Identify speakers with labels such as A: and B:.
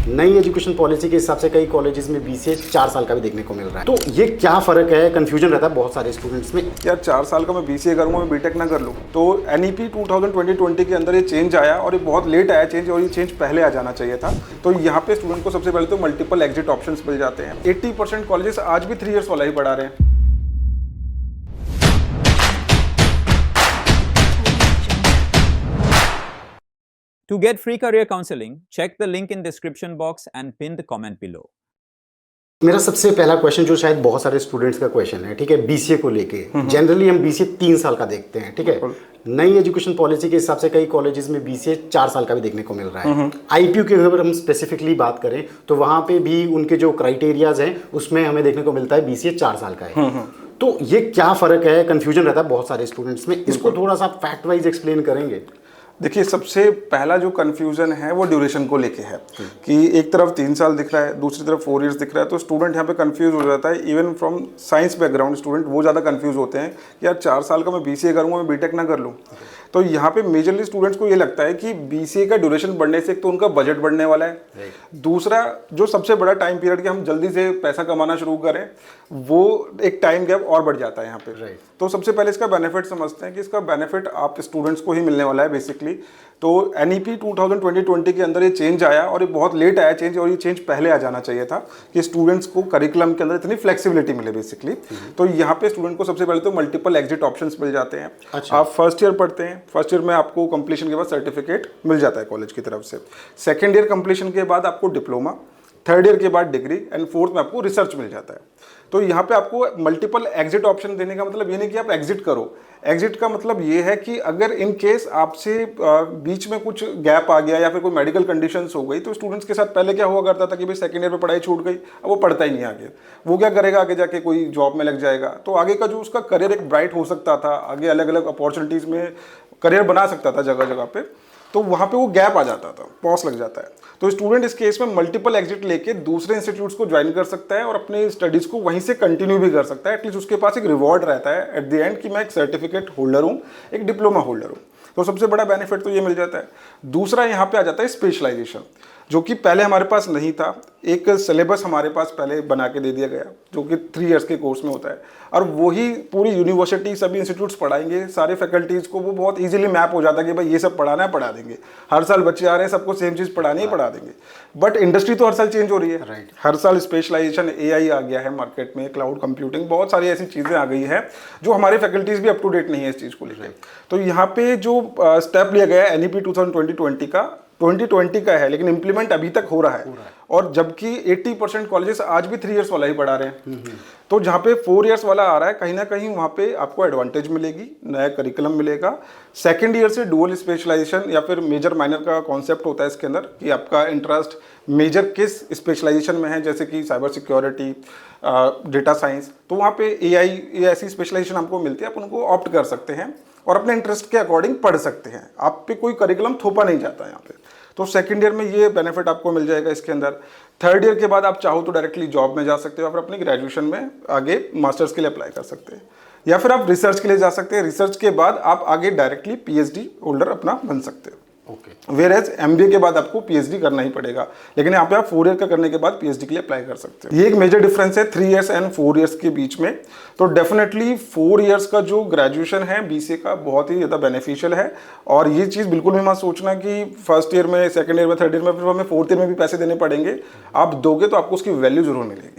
A: नई education policy के हिसाब से कई कॉलेजेस में बीसीए 4 साल का भी देखने को मिल रहा है। तो ये क्या फर्क है, कंफ्यूजन रहता है बहुत सारे स्टूडेंट्स में।
B: यार 4 साल का मैं बीसीए करूंगा, मैं बीटेक ना कर लूँ। तो एनईपी 2020 के अंदर ये चेंज आया और ये बहुत लेट आया चेंज, और ये चेंज पहले आ जाना चाहिए था। तो यहाँ पे स्टूडेंट को सबसे पहले तो मल्टीपल एग्जिट ऑप्शंस मिल जाते हैं। 80% कॉलेजेस आज भी 3 इयर्स वाला ही पढ़ा रहे हैं।
C: To get free career counseling, check the link in description box and pin the comment below.
A: मेरा सबसे पहला क्वेश्चन जो शायद बहुत सारे स्टूडेंट्स का क्वेश्चन है, ठीक है, बीसीए को लेके। जनरली हम बीसीए 3 साल का देखते हैं, ठीक है। नई एजुकेशन पॉलिसी के हिसाब से कई कॉलेजेस में बीसीए 4 साल का भी देखने को मिल रहा है। आईपीयू की अगर हम स्पेसिफिकली बात करें तो वहाँ पे भी उनके जो क्राइटेरियाज हैं उसमें हमें देखने को मिलता है बीसीए 4 साल का है। तो ये क्या फर्क है, कंफ्यूजन रहता है बहुत सारे स्टूडेंट्स में, इसको थोड़ा सा फैक्ट वाइज एक्सप्लेन करेंगे।
B: देखिए, सबसे पहला जो कन्फ्यूजन है वो ड्यूरेशन को लेके है कि एक तरफ 3 साल दिख रहा है, दूसरी तरफ 4 इयर्स दिख रहा है। तो स्टूडेंट यहाँ पे कंफ्यूज हो जाता है। Even from science background student वो ज़्यादा कंफ्यूज होते हैं कि यार 4 साल का मैं बीसीए करूँगा, मैं बीटेक ना कर लूँ। तो यहाँ पे मेजरली स्टूडेंट्स को ये लगता है कि बीसीए का ड्यूरेशन बढ़ने से एक तो उनका बजट बढ़ने वाला है, दूसरा जो सबसे बड़ा टाइम पीरियड कि हम जल्दी से पैसा कमाना शुरू करें, वो एक टाइम गैप और बढ़ जाता है यहाँ पे। तो सबसे पहले इसका बेनिफिट समझते हैं कि इसका बेनिफिट आप स्टूडेंट्स को ही मिलने वाला है बेसिकली। तो एनईपी 2020 के अंदर ये चेंज आया और ये बहुत लेट आया चेंज, और ये चेंज पहले आ जाना चाहिए था कि स्टूडेंट्स को करिकुलम के अंदर इतनी फ्लेक्सिबिलिटी मिले बेसिकली। तो यहाँ पे स्टूडेंट को सबसे पहले तो मल्टीपल एग्जिट ऑप्शंस मिल जाते हैं। अच्छा। आप फर्स्ट ईयर पढ़ते हैं, फर्स्ट ईयर में आपको कंप्लीशन के बाद सर्टिफिकेट मिल जाता है कॉलेज की तरफ से। सेकेंड ईयर कंप्लीशन के बाद आपको डिप्लोमा, थर्ड ईयर के बाद डिग्री, एंड फोर्थ में आपको रिसर्च मिल जाता है। तो यहाँ पे आपको मल्टीपल एग्जिट ऑप्शन देने का मतलब ये नहीं कि आप एग्जिट करो। एग्जिट का मतलब ये है कि अगर इन केस आपसे बीच में कुछ गैप आ गया या फिर कोई मेडिकल कंडीशंस हो गई, तो स्टूडेंट्स के साथ पहले क्या हुआ करता था कि भाई सेकंड ईयर में पढ़ाई छूट गई, अब वो पढ़ता ही नहीं आगे। वो क्या करेगा, आगे जाके कोई जॉब में लग जाएगा। तो आगे का जो उसका करियर एक ब्राइट हो सकता था, आगे अलग अलग अपॉर्चुनिटीज़ में करियर बना सकता था जगह जगह पे, तो वहाँ पे वो गैप आ जाता था, पॉज लग जाता है। तो स्टूडेंट इस केस में मल्टीपल एग्जिट लेके दूसरे इंस्टीट्यूट्स को ज्वाइन कर सकता है और अपनी स्टडीज़ को वहीं से कंटिन्यू भी कर सकता है। एटलीस्ट उसके पास एक रिवॉर्ड रहता है एट द एंड कि मैं एक सर्टिफिकेट होल्डर हूँ, एक डिप्लोमा होल्डर हूँ। तो सबसे बड़ा बेनिफिट तो ये मिल जाता है। दूसरा यहाँ पे आ जाता है स्पेशलाइजेशन, जो कि पहले हमारे पास नहीं था। एक सिलेबस हमारे पास पहले बना के दे दिया गया जो कि 3 इयर्स के कोर्स में होता है, और वही पूरी यूनिवर्सिटी सभी इंस्टीट्यूट्स पढ़ाएंगे। सारे फैकल्टीज़ को वो बहुत इजीली मैप हो जाता है कि भाई ये सब पढ़ाना है, पढ़ा देंगे। हर साल बच्चे आ रहे हैं, सबको सेम चीज़ पढ़ानी है, पढ़ा देंगे। बट इंडस्ट्री तो हर साल चेंज हो रही है। हर साल स्पेशलाइजेशन, एआई आ गया है मार्केट में, क्लाउड कंप्यूटिंग, बहुत सारी ऐसी चीज़ें आ गई हैं जो हमारे फैकल्टीज़ भी अप टू डेट नहीं है इस चीज़ को लेकर। तो यहाँ पे जो स्टेप लिया गया है एनईपी 2020 का है, लेकिन इंप्लीमेंट अभी तक हो रहा है। और जबकि 80% कॉलेजेस आज भी 3 इयर्स वाला ही पढ़ा रहे हैं। तो जहाँ पे 4 इयर्स वाला आ रहा है, कहीं ना कहीं वहाँ पे आपको एडवांटेज मिलेगी, नया करिकुलम मिलेगा। सेकेंड ईयर से डुअल स्पेशलाइजेशन या फिर मेजर माइनर का कॉन्सेप्ट होता है इसके अंदर कि आपका इंटरेस्ट मेजर किस स्पेशलाइजेशन में है, जैसे कि साइबर सिक्योरिटी, डेटा साइंस। तो वहाँ पे एआई, ऐसी स्पेशलाइजेशन आपको मिलती है, आप उनको ऑप्ट कर सकते हैं और अपने इंटरेस्ट के अकॉर्डिंग पढ़ सकते हैं। आप पे कोई करिकुलम थोपा नहीं जाता यहाँ पे। तो सेकंड ईयर में ये बेनिफिट आपको मिल जाएगा इसके अंदर। थर्ड ईयर के बाद आप चाहो तो डायरेक्टली जॉब में जा सकते हो, या फिर अपनी ग्रेजुएशन में आगे मास्टर्स के लिए अप्लाई कर सकते हैं, या फिर आप रिसर्च के लिए जा सकते हैं। रिसर्च के बाद आप आगे डायरेक्टली पीएचडी होल्डर अपना बन सकते हो। वेयरएज एमबीए के बाद आपको पीएचडी करना ही पड़ेगा, लेकिन यहाँ पे आप 4 ईयर का करने के बाद पीएचडी के लिए अप्लाई कर सकते हो। ये एक मेजर डिफरेंस है 3 इयर्स एंड 4 इयर्स के बीच में। तो डेफिनेटली 4 इयर्स का जो ग्रेजुएशन है बीसीए का, बहुत ही ज़्यादा बेनिफिशियल है। और ये चीज़ बिल्कुल भी मत सोचना कि फर्स्ट ईयर में, सेकंड ईयर में, थर्ड ईयर में, फिर हमें 4th ईयर में भी पैसे देने पड़ेंगे। आप दोगे तो आपको उसकी वैल्यू जरूर मिलेगी।